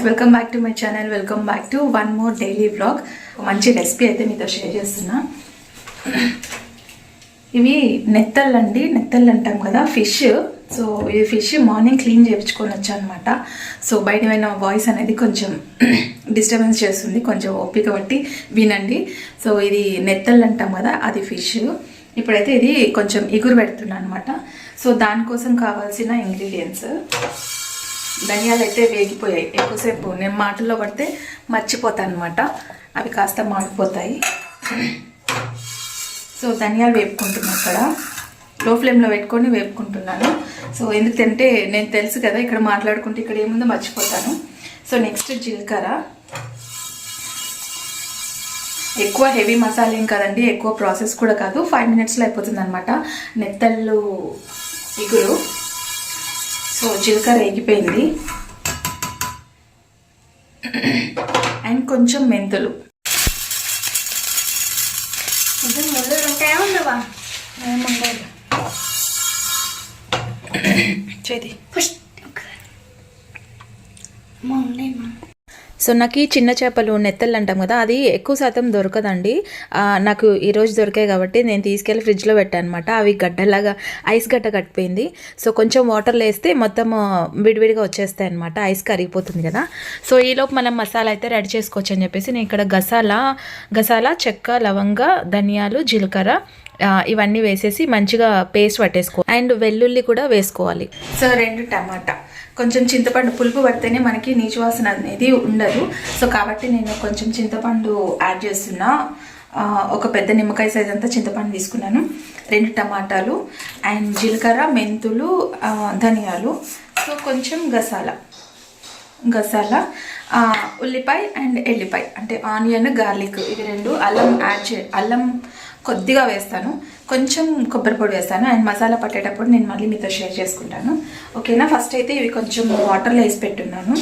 Welcome back to my channel. Welcome back to one more daily vlog. మంచి recipe అయితే మీతో share చేస్తున్నా. ఇవి నెత్తళ్ళు అండి, నెత్తళ్ళు అంటాం కదా, ఫిష్. సో ఈ ఫిష్ మార్నింగ్ క్లీన్ చేయించుకొని వచ్చా అనమాట. సో బయట పోయిన వాయిస్ అనేది కొంచెం డిస్టర్బెన్స్ చేస్తుంది, కొంచెం ఓపిక బట్టి వినండి. సో ఇది నెత్తళ్ళు అంటాం కదా, అది ఫిష్. ఇప్పుడైతే ఇది కొంచెం ఇగురు పెడుతున్నా అనమాట. సో దానికోసం కావాల్సిన ఇంగ్రీడియంట్స్: ధనియాలు అయితే వేగిపోయాయి. ఎక్కువసేపు నేను మాటల్లో పడితే మర్చిపోతాను అనమాట, అవి కాస్త మాడిపోతాయి. సో ధనియాలు వేపుకుంటున్నాను, ఇక్కడ లో ఫ్లేమ్లో పెట్టుకొని వేపుకుంటున్నాను. సో ఎందుకంటే నేను తెలుసు కదా, ఇక్కడ మాట్లాడుకుంటే ఇక్కడ ఏముందో మర్చిపోతాను. సో నెక్స్ట్ జీలకర్ర. ఎక్కువ హెవీ మసాలా ఏం కదండి, ఎక్కువ ప్రాసెస్ కూడా కాదు, 5 minutesలో అయిపోతుంది అనమాట నెత్తళ్ళు ఇగురు. సో జీలకర్ర వేగిపోయింది. అండ్ కొంచెం మెంతులు. సో నాకు ఈ చిన్న చేపలు నెత్తళ్ళు అంటాం కదా, అది ఎక్కువ శాతం దొరకదండి. నాకు ఈరోజు దొరికాయి కాబట్టి నేను తీసుకెళ్ళి ఫ్రిడ్జ్లో పెట్టాను అనమాట. అవి గడ్డలాగా ఐస్ గడ్డ కట్టిపోయింది. సో కొంచెం వాటర్లో వేస్తే మొత్తం విడివిడిగా వచ్చేస్తాయి అనమాట, ఐస్ కరిగిపోతుంది కదా. సో ఈలోపు మనం మసాలా అయితే రెడీ చేసుకోవచ్చు అని చెప్పేసి నేను ఇక్కడ గసాలా, చెక్క, లవంగ, ధనియాలు, జీలకర్ర ఇవన్నీ వేసేసి మంచిగా పేస్ట్ పట్టేసుకో. అండ్ వెల్లుల్లి కూడా వేసుకోవాలి. సో 2 టమాటా, కొంచెం చింతపండు పులుపు పడితేనే మనకి నీచు వాసన అనేది ఉండదు. సో కాబట్టి నేను కొంచెం చింతపండు యాడ్ చేస్తున్నా. ఒక పెద్ద నిమ్మకాయ సైజ్ అంతా చింతపండు తీసుకున్నాను. 2 టమాటాలు అండ్ జీలకర్ర, మెంతులు, ధనియాలు. సో కొంచెం గసాల, ఉల్లిపాయ అండ్ ఎల్లిపాయ, అంటే ఆనియన్, గార్లిక్, ఇవి 2. అల్లం కొద్దిగా వేస్తాను, కొంచెం కొబ్బరి పొడి వేస్తాను. అండ్ మసాలా పట్టేటప్పుడు నేను మళ్ళీ మీతో షేర్ చేసుకుంటాను, ఓకేనా. ఫస్ట్ అయితే ఇవి కొంచెం వాటర్లో వేసి పెట్టున్నాను.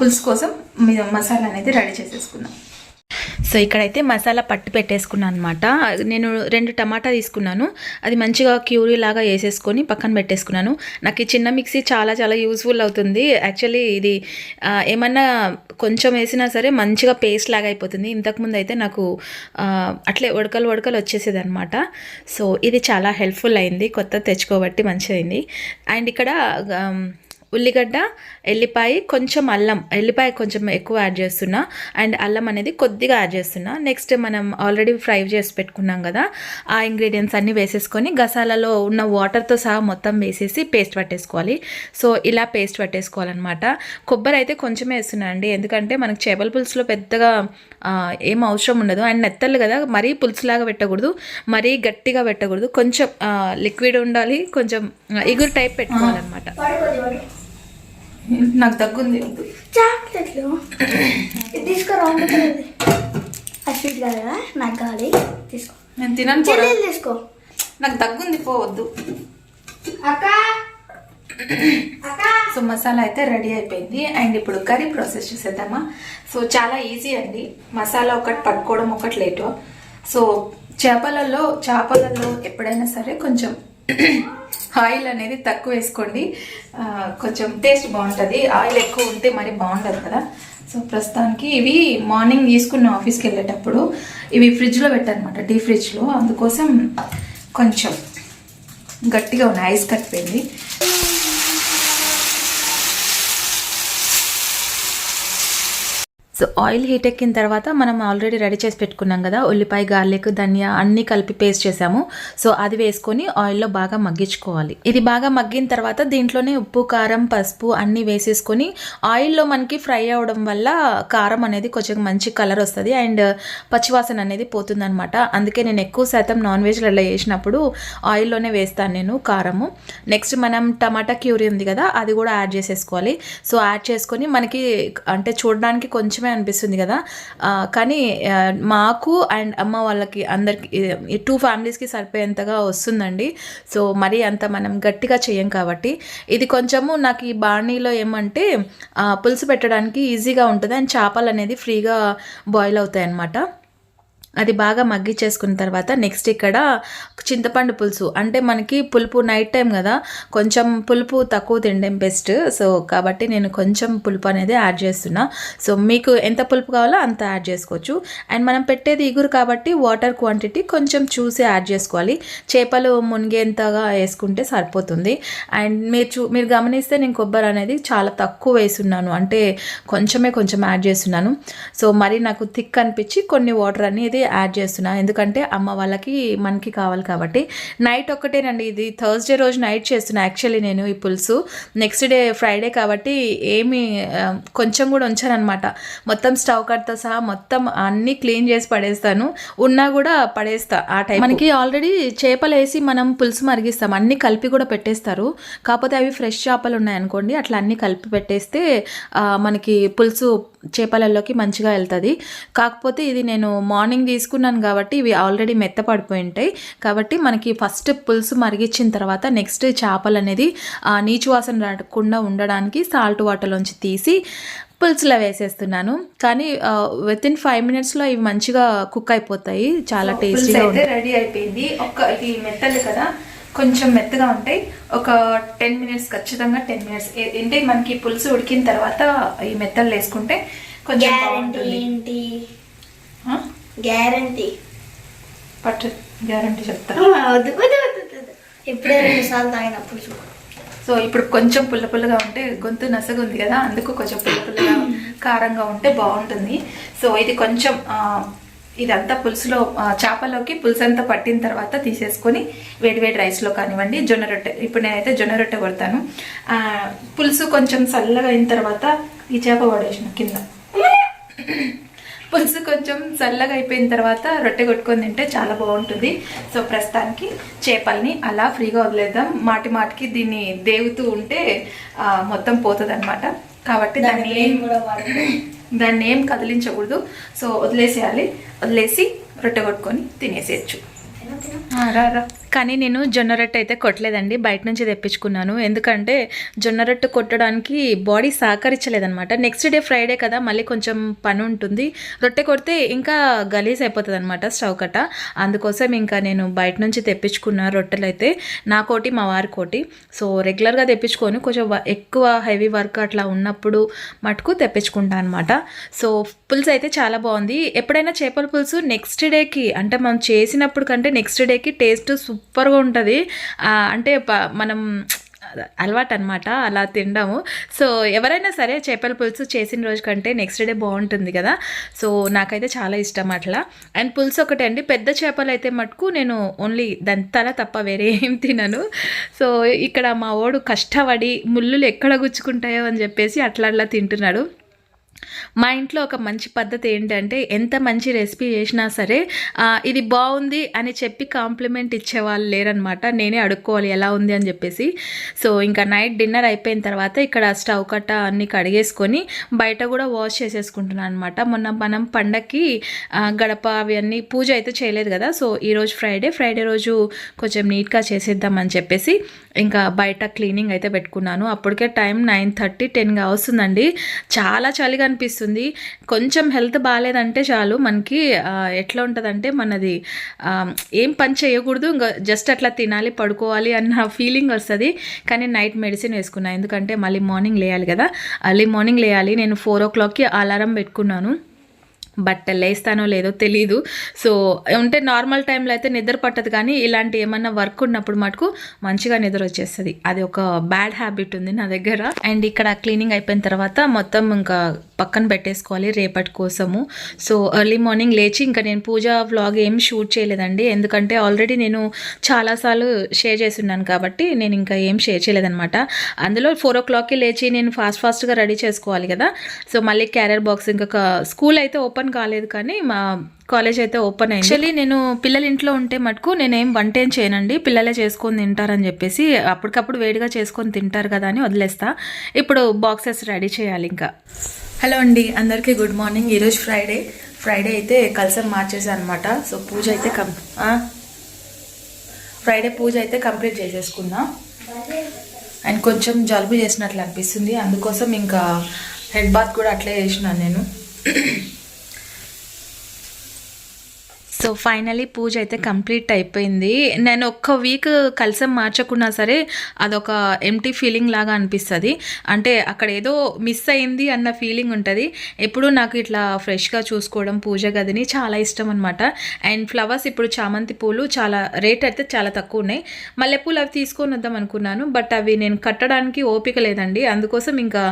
పులుసు కోసం మసాలా అనేది రెడీ చేసేసుకున్నాను. సో ఇక్కడైతే మసాలా పట్టు పెట్టేసుకున్నాను అనమాట. నేను 2 టమాటా తీసుకున్నాను, అది మంచిగా క్యూరీ లాగా వేసేసుకొని పక్కన పెట్టేసుకున్నాను. నాకు ఈ చిన్న మిక్సీ చాలా చాలా యూస్ఫుల్ అవుతుంది. యాక్చువల్లీ ఇది ఏమన్నా కొంచెం వేసినా సరే మంచిగా పేస్ట్ లాగా అయిపోతుంది. ఇంతకుముందు అయితే నాకు అట్లే ఉడకలు వచ్చేసేది అనమాట. సో ఇది చాలా హెల్ప్ఫుల్ అయింది, కొత్త తెచ్చుకోబట్టి మంచిదైంది. అండ్ ఇక్కడ ఉల్లిగడ్డ, ఎల్లిపాయ, కొంచెం అల్లం, ఎల్లిపాయ కొంచెం ఎక్కువ యాడ్ చేస్తున్నా అండ్ అల్లం అనేది కొద్దిగా యాడ్ చేస్తున్నా. నెక్స్ట్ మనం ఆల్రెడీ ఫ్రై చేసి పెట్టుకున్నాం కదా, ఆ ఇంగ్రీడియంట్స్ అన్నీ వేసేసుకొని గసాలలో ఉన్న వాటర్తో సహా మొత్తం వేసేసి పేస్ట్ పట్టేసుకోవాలి. సో ఇలా పేస్ట్ పట్టేసుకోవాలన్నమాట. కొబ్బరి అయితే కొంచెమే వేస్తున్నా అండి, ఎందుకంటే మనకు చేపల పులుసులో పెద్దగా ఏం అవసరం ఉండదు. అండ్ నెత్తళ్ళు కదా, మరీ పులుసులాగా పెట్టకూడదు, మరీ గట్టిగా పెట్టకూడదు, కొంచెం లిక్విడ్ ఉండాలి, కొంచెం ఇగురు టైప్ పెట్టుకోవాలన్నమాట. నాకు తగ్గుంది, చాక్లెట్లు తీసుకురా. స్వీట్ కదా, నాకు కావాలి, తీసుకో. నేను తినను, తీసుకో. నాకు తగ్గుంది, పోవద్దు. సో మసాలా అయితే రెడీ అయిపోయింది. అండ్ ఇప్పుడు కర్రీ ప్రాసెస్ చూసేద్దామా. సో చాలా ఈజీ అండి, మసాలా ఒకటి పట్టుకోవడం ఒకటి లేటు. సో చేపలలో ఎప్పుడైనా సరే కొంచెం ఆయిల్ అనేది తక్కువ వేసుకోండి, కొంచెం టేస్ట్ బాగుంటుంది. ఆయిల్ ఎక్కువ ఉంటే మరి బాగుండదు కదా. సో ప్రస్తుతానికి ఇవి మార్నింగ్ తీసుకున్న ఆఫీస్కి వెళ్ళేటప్పుడు ఇవి ఫ్రిడ్జ్లో పెట్టానమాట, డీప్ ఫ్రిడ్జ్లో. అందుకోసం కొంచెం గట్టిగా ఉన్నాయి, ఐస్ కట్టిపోయింది. సో ఆయిల్ హీట్ ఎక్కిన తర్వాత మనం ఆల్రెడీ రెడీ చేసి పెట్టుకున్నాం కదా, ఉల్లిపాయ, గార్లిక్, ధనియా అన్నీ కలిపి పేస్ట్ చేసాము. సో అది వేసుకొని ఆయిల్లో బాగా మగ్గించుకోవాలి. ఇది బాగా మగ్గిన తర్వాత దీంట్లోనే ఉప్పు, కారం, పసుపు అన్నీ వేసేసుకొని ఆయిల్లో మనకి ఫ్రై అవ్వడం వల్ల కారం అనేది కొంచెం మంచి కలర్ వస్తుంది అండ్ పచ్చివాసన అనేది పోతుంది అనమాట. అందుకే నేను ఎక్కువ శాతం నాన్ వెజ్లలో వేసినప్పుడు ఆయిల్లోనే వేస్తాను నేను కారము. నెక్స్ట్ మనం టమాటా క్యూరీ ఉంది కదా, అది కూడా యాడ్ చేసేసుకోవాలి. సో యాడ్ చేసుకొని మనకి అంటే చూడడానికి కొంచెం అనిపిస్తుంది కదా, కానీ మాకు అండ్ అమ్మ వాళ్ళకి అందరికి 2 ఫ్యామిలీస్కి సరిపోయేంతగా వస్తుందండి. సో మరి అంత మనం గట్టిగా చేయం కాబట్టి ఇది కొంచెము నాకు ఈ బాణీలో ఏమంటే పులుసు పెట్టడానికి ఈజీగా ఉంటుంది అండ్ చేపలు అనేది ఫ్రీగా బాయిల్ అవుతాయి అన్నమాట. అది బాగా మగ్గిచ్చేసుకున్న తర్వాత నెక్స్ట్ ఇక్కడ చింతపండు పులుసు, అంటే మనకి పులుపు నైట్ టైం కదా, కొంచెం పులుపు తక్కువ తినడం బెస్ట్. సో కాబట్టి నేను కొంచెం పులుపు అనేది యాడ్ చేస్తున్నా. సో మీకు ఎంత పులుపు కావాలో అంత యాడ్ చేసుకోవచ్చు. అండ్ మనం పెట్టేది ఇగురు కాబట్టి వాటర్ క్వాంటిటీ కొంచెం చూసి యాడ్ చేసుకోవాలి. చేపలు మునిగేంతగా వేసుకుంటే సరిపోతుంది. అండ్ మీరు గమనిస్తే నేను కొబ్బరి అనేది చాలా తక్కువ వేస్తున్నాను, అంటే కొంచెం యాడ్ చేస్తున్నాను. సో మరి నాకు థిక్ అనిపించి కొన్ని వాటర్ అనేది యాడ్ చేస్తున్నా, ఎందుకంటే అమ్మ వాళ్ళకి మనకి కావాలి కాబట్టి. నైట్ ఒక్కటేనండి, ఇది థర్స్డే రోజు నైట్ చేస్తున్నా యాక్చువల్లీ నేను ఈ పులుసు. నెక్స్ట్ డే ఫ్రైడే కాబట్టి ఏమి కొంచెం కూడా ఉంచాను అనమాట. మొత్తం స్టవ్ కట్తో సహా మొత్తం అన్నీ క్లీన్ చేసి పడేస్తాను, ఉన్నా కూడా పడేస్తా ఆ టైం. మనకి ఆల్రెడీ చేపలు వేసి మనం పులుసు మరిగిస్తాం, అన్నీ కలిపి కూడా పెట్టేస్తారు. కాకపోతే అవి ఫ్రెష్ చేపలు ఉన్నాయనుకోండి, అట్లా అన్నీ కలిపి పెట్టేస్తే మనకి పులుసు చేపలలోకి మంచిగా వెళ్తుంది. కాకపోతే ఇది నేను మార్నింగ్ తీసుకున్నాను కాబట్టి ఇవి ఆల్రెడీ మెత్తపడిపోయి ఉంటాయి. కాబట్టి మనకి ఫస్ట్ పులుసు మరిగించిన తర్వాత నెక్స్ట్ చేపలు అనేది నీచు వాసన రాకుండా ఉండడానికి సాల్ట్ వాటర్లోంచి తీసి పులుసులో వేసేస్తున్నాను. కానీ వితిన్ 5 minutesలో ఇవి మంచిగా కుక్ అయిపోతాయి, చాలా టేస్టీగా అయితే రెడీ అయిపోయింది. ఇది మెత్తలు కదా, కొంచెం మెత్తగా ఉంటాయి. ఒక 10 minutes, ఖచ్చితంగా 10 minutes. అంటే మనకి పులుసు ఉడికిన తర్వాత ఈ మెత్తలు వేసుకుంటే కొంచెం గ్యారంటీ పట్టు గ్యారంటీ చెప్తా. ఇప్పుడే 2 సార్లు తాగిన పులుసు. సో ఇప్పుడు కొంచెం పుల్లగా ఉంటే గొంతు నసగా ఉంది కదా, అందుకు కొంచెం పుల్లగా కారంగా ఉంటే బాగుంటుంది. సో ఇది కొంచెం ఇదంతా పులుసులో చేపలోకి పులుసు అంతా పట్టిన తర్వాత తీసేసుకొని వేడివేడి రైస్లో కానివ్వండి, జొన్న రొట్టె, ఇప్పుడు నేనైతే జొన్న రొట్టె కొడతాను. పులుసు కొంచెం చల్లగా అయిన తర్వాత ఈ చేప పడేసిన కింద. పులుసు కొంచెం చల్లగా అయిపోయిన తర్వాత రొట్టె కొట్టుకొని తింటే చాలా బాగుంటుంది. సో ప్రస్తుతానికి చేపల్ని అలా ఫ్రీగా వదిలేద్దాం. మాటికి దీన్ని దేవుతూ ఉంటే మొత్తం పోతుంది అనమాట. కాబట్టి దాన్ని ఏం కదిలించకూడదు. సో వదిలేసి రొట్టె కొట్టుకొని తినేసేయచ్చు. రా. కానీ నేను జొన్న రొట్టె అయితే కొట్టలేదండి, బయట నుంచి తెప్పించుకున్నాను. ఎందుకంటే జొన్న రొట్టె కొట్టడానికి బాడీ సహకరించలేదనమాట. నెక్స్ట్ డే ఫ్రైడే కదా, మళ్ళీ కొంచెం పని ఉంటుంది. రొట్టె కొడితే ఇంకా గలీజ్ అయిపోతుంది అనమాట స్టవ్ కట్ట. అందుకోసం ఇంకా నేను బయట నుంచి తెప్పించుకున్న రొట్టెలు అయితే నాకోటి మా వారికోటి. సో రెగ్యులర్గా తెప్పించుకొని కొంచెం ఎక్కువ హెవీ వర్క్ అట్లా ఉన్నప్పుడు మటుకు తెప్పించుకుంటాను అనమాట. సో పులుసు అయితే చాలా బాగుంది. ఎప్పుడైనా చేపల పులుసు నెక్స్ట్ డేకి, అంటే మనం చేసినప్పుడు కంటే నెక్స్ట్ డేకి టేస్ట్ సూపర్గా ఉంటుంది. అంటే మనం అలవాటు అనమాట అలా తినడము. సో ఎవరైనా సరే చేపల పులుసు చేసిన రోజు కంటే నెక్స్ట్ డే బాగుంటుంది కదా. సో నాకైతే చాలా ఇష్టం అట్లా. అండ్ పులుసు ఒకటే అండి, పెద్ద చేపలు అయితే మటుకు నేను ఓన్లీ దాని తల తప్ప వేరే ఏం తినను. సో ఇక్కడ మా వాడు కష్టపడి ముళ్ళులు ఎక్కడ గుచ్చుకుంటాయో అని చెప్పేసి అట్లా తింటున్నాడు. మా ఇంట్లో ఒక మంచి పద్ధతి ఏంటంటే, ఎంత మంచి రెసిపీ చేసినా సరే ఇది బాగుంది అని చెప్పి కాంప్లిమెంట్ ఇచ్చేవాళ్ళు లేరనమాట. నేనే అడుక్కోవాలి ఎలా ఉంది అని చెప్పేసి. సో ఇంకా నైట్ డిన్నర్ అయిపోయిన తర్వాత ఇక్కడ స్టవ్ కట్ట అన్నీ కడిగేసుకొని బయట కూడా వాష్ చేసేసుకుంటున్నాను అనమాట. మొన్న మనం పండక్కి గడప అవి అన్నీ పూజ అయితే చేయలేదు కదా. సో ఈరోజు ఫ్రైడే రోజు కొంచెం నీట్గా చేసేద్దామని చెప్పేసి ఇంకా బయట క్లీనింగ్ అయితే పెట్టుకున్నాను. అప్పటికే టైం 9:30, 10 వస్తుందండి. చాలా చలిగా అనిపిస్తుంది. కొంచెం హెల్త్ బాగాలేదంటే చాలు మనకి ఎట్లా ఉంటుందంటే, మనది ఏం పని చేయకూడదు, ఇంకా జస్ట్ అట్లా తినాలి పడుకోవాలి అన్న ఫీలింగ్ వస్తుంది. కానీ నైట్ మెడిసిన్ వేసుకున్నాను, ఎందుకంటే మళ్ళీ మార్నింగ్ లేయాలి కదా. అర్లీ మార్నింగ్ లేయాలి. నేను 4 o'clockకి అలారం పెట్టుకున్నాను. బట్ లేస్తానో లేదో తెలీదు. సో ఉంటే నార్మల్ టైంలో అయితే నిద్ర పట్టదు, కానీ ఇలాంటి ఏమన్నా వర్క్ ఉన్నప్పుడు మటుకు మంచిగా నిద్ర వచ్చేస్తుంది. అది ఒక బ్యాడ్ హ్యాబిట్ ఉంది నా దగ్గర. అండ్ ఇక్కడ క్లీనింగ్ అయిపోయిన తర్వాత మొత్తం ఇంకా పక్కన పెట్టేసుకోవాలి రేపటి కోసము. సో ఎర్లీ మార్నింగ్ లేచి ఇంకా నేను పూజ వ్లాగ్ ఏం షూట్ చేయలేదండి, ఎందుకంటే ఆల్రెడీ నేను చాలాసార్లు షేర్ చేసి ఉన్నాను కాబట్టి నేను ఇంకా ఏం షేర్ చేయలేదనమాట. అందులో 4 o'clockకి లేచి నేను ఫాస్ట్గా రెడీ చేసుకోవాలి కదా. సో మళ్ళీ క్యారియర్ బాక్స్, ఇంకా స్కూల్ అయితే ఓపెన్ కాలేదు కానీ మా కాలేజ్ అయితే ఓపెన్ అయింది. యాక్చువల్లీ నేను పిల్లల ఇంట్లో ఉంటే మటుకు నేనేం వంట ఏం చేయనండి, పిల్లలే చేసుకొని తింటారని చెప్పేసి అప్పటికప్పుడు వేడిగా చేసుకొని తింటారు కదా అని వదిలేస్తా. ఇప్పుడు బాక్సెస్ రెడీ చేయాలి ఇంకా. హలో అండి, అందరికీ గుడ్ మార్నింగ్. ఈరోజు ఫ్రైడే అయితే కలసం మార్చేసాను అనమాట. సో పూజ అయితే ఫ్రైడే పూజ అయితే కంప్లీట్ చేసేసుకున్నా. అండ్ కొంచెం జలుబు చేసినట్లు అనిపిస్తుంది, అందుకోసం ఇంకా హెడ్ బాత్ కూడా అట్లే చేసినాను నేను. సో ఫైనలీ పూజ అయితే కంప్లీట్ అయిపోయింది. నేను ఒక్క వీక్ కలసం మార్చకున్నా సరే అదొక ఎంటీ ఫీలింగ్ లాగా అనిపిస్తుంది. అంటే అక్కడ ఏదో మిస్ అయింది అన్న ఫీలింగ్ ఉంటుంది. ఎప్పుడు నాకు ఇట్లా ఫ్రెష్గా చూసుకోవడం పూజ గదిని చాలా ఇష్టం అనమాట. అండ్ ఫ్లవర్స్ ఇప్పుడు చామంతి పూలు చాలా రేట్ అయితే చాలా తక్కువ ఉన్నాయి. మల్లెపూలు అవి తీసుకొని వద్దాం అనుకున్నాను, బట్ అవి నేను కట్టడానికి ఓపిక లేదండి. అందుకోసం ఇంకా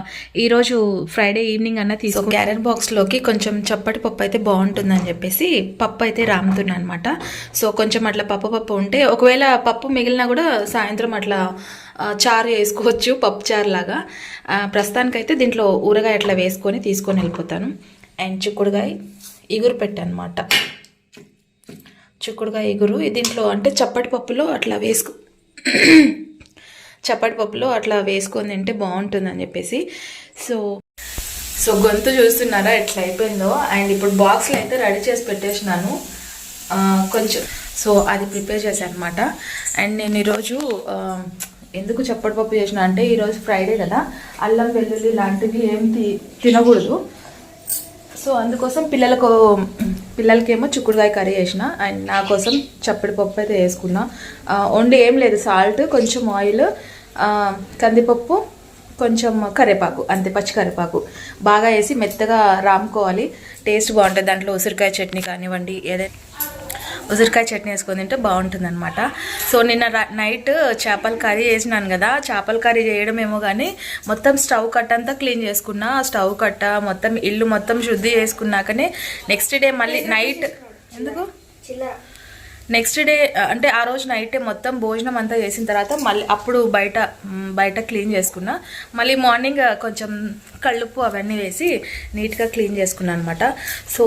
ఈరోజు ఫ్రైడే ఈవినింగ్ అన్న తీసుకో క్యారెట్ బాక్స్లోకి కొంచెం చప్పటి పప్పు అయితే బాగుంటుందని చెప్పేసి పప్పు అయితే రాముతున్నా అనమాట. సో కొంచెం అట్లా పప్పు ఉంటే ఒకవేళ పప్పు మిగిలినా కూడా సాయంత్రం అట్లా చారు వేసుకోవచ్చు, పప్పు చారు లాగా. ప్రస్తుతానికైతే దీంట్లో ఊరగాయ అట్లా వేసుకొని తీసుకొని వెళ్ళిపోతాను. అండ్ చిక్కుడుగాయ ఇగురు పెట్టనమాట. చిక్కుడుగాయ ఇగురు దీంట్లో అంటే చప్పటి పప్పులో అట్లా చప్పటి పప్పులో అట్లా వేసుకొని తింటే బాగుంటుందని చెప్పేసి. సో గొంతు చూస్తున్నారా ఎట్లా అయిపోయిందో. అండ్ ఇప్పుడు బాక్స్లో అయితే రెడీ చేసి పెట్టేసినాను కొంచెం. సో అది ప్రిపేర్ చేశాను అనమాట. అండ్ నేను ఈరోజు ఎందుకు చప్పటి పప్పు చేసిన అంటే ఈరోజు ఫ్రైడే కదా, అల్లం వెల్లుల్లి లాంటివి ఏం తినకూడదు. సో అందుకోసం పిల్లలకేమో చిక్కుడుకాయ కర్రీ చేసిన, అండ్ నా కోసం చప్పటి పప్పు అయితే వేసుకున్నా. వండి ఏం లేదు, సాల్ట్, కొంచెం ఆయిల్, కందిపప్పు, కొంచెం కరివేపాకు, అంతే పచ్చి కరివేపాకు బాగా వేసి మెత్తగా రాముకోవాలి. టేస్ట్ బాగుంటుంది. దాంట్లో ఉసిరికాయ చట్నీ కానివ్వండి, ఏదైనా ఉసిరికాయ చట్నీ వేసుకొని తింటే బాగుంటుంది అనమాట. సో నిన్న నైట్ చేపల కర్రీ చేసినాను కదా, చేపల కర్రీ చేయడమేమో కానీ మొత్తం స్టవ్ కట్ట అంతా క్లీన్ చేసుకున్నా. స్టవ్ కట్ట మొత్తం ఇల్లు మొత్తం శుద్ధి చేసుకున్నాకనే నెక్స్ట్ డే మళ్ళీ నైట్ నెక్స్ట్ డే అంటే ఆ రోజు నైటే మొత్తం భోజనం అంతా చేసిన తర్వాత మళ్ళీ అప్పుడు బయట క్లీన్ చేసుకున్నా. మళ్ళీ మార్నింగ్ కొంచెం కళ్ళుప్పు అవన్నీ వేసి నీట్గా క్లీన్ చేసుకున్నాను అనమాట. సో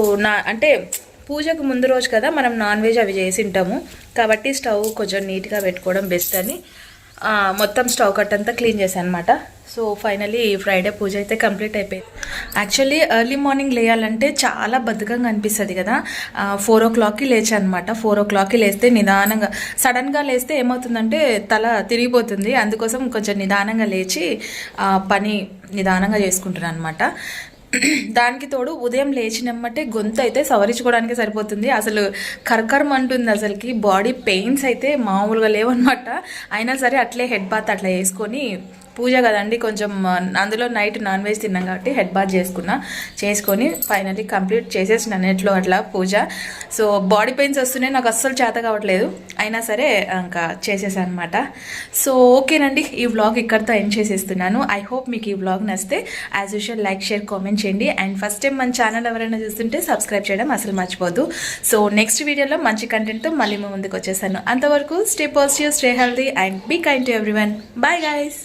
అంటే పూజకు ముందు రోజు కదా మనం నాన్ వెజ్ అవి చేసి ఉంటాము కాబట్టి స్టవ్ కొంచెం నీట్గా పెట్టుకోవడం బెస్ట్ అని మొత్తం స్టవ్ కట్టంతా క్లీన్ చేశాను అనమాట. సో ఫైనలీ ఫ్రైడే పూజ అయితే కంప్లీట్ అయిపోయింది. యాక్చువల్లీ ఎర్లీ మార్నింగ్ లేయాలంటే చాలా బద్ధకంగా అనిపిస్తుంది కదా. 4 o'clockకి లేచాను అనమాట. 4 o'clockకి లేస్తే నిదానంగా, సడన్గా లేస్తే ఏమవుతుందంటే తల తిరిగిపోతుంది. అందుకోసం కొంచెం నిదానంగా లేచి పని నిదానంగా చేసుకుంటున్నాను అనమాట. దానికి తోడు ఉదయం లేచినమ్మటే గొంతు అయితే సవరించుకోవడానికి సరిపోతుంది. అసలు కర్కరం అంటుంది. అసలుకి బాడీ పెయిన్స్ అయితే మామూలుగా లేవన్నమాట. అయినా సరే అట్లే హెడ్ బాత్ అట్లా వేసుకొని, పూజ కదండి కొంచెం అందులో నైట్ నాన్ వెజ్ తిన్నాం కాబట్టి హెడ్ బాత్ చేసుకొని ఫైనల్లీ కంప్లీట్ చేసేసిన ఎట్లో అట్లా పూజ. సో బాడీ పెయిన్స్ వస్తున్నాయి, నాకు అస్సలు చేత కావట్లేదు, అయినా సరే ఇంకా చేసేసాను అనమాట. సో ఓకేనండి, ఈ వ్లాగ్ ఇక్కడితో ఎండ్ చేసేస్తున్నాను. ఐ హోప్ మీకు ఈ వ్లాగ్ నచ్చితే as usual like, share, comment చేయండి. అండ్ ఫస్ట్ టైం మన ఛానల్ ఎవరైనా చూస్తుంటే సబ్స్క్రైబ్ చేయడం అసలు మర్చిపోద్దు. సో నెక్స్ట్ వీడియోలో మంచి కంటెంట్తో మళ్ళీ ముందుకు వచ్చేసాను. అంతవరకు stay positive, stay healthy and be kind to everyone. Bye guys.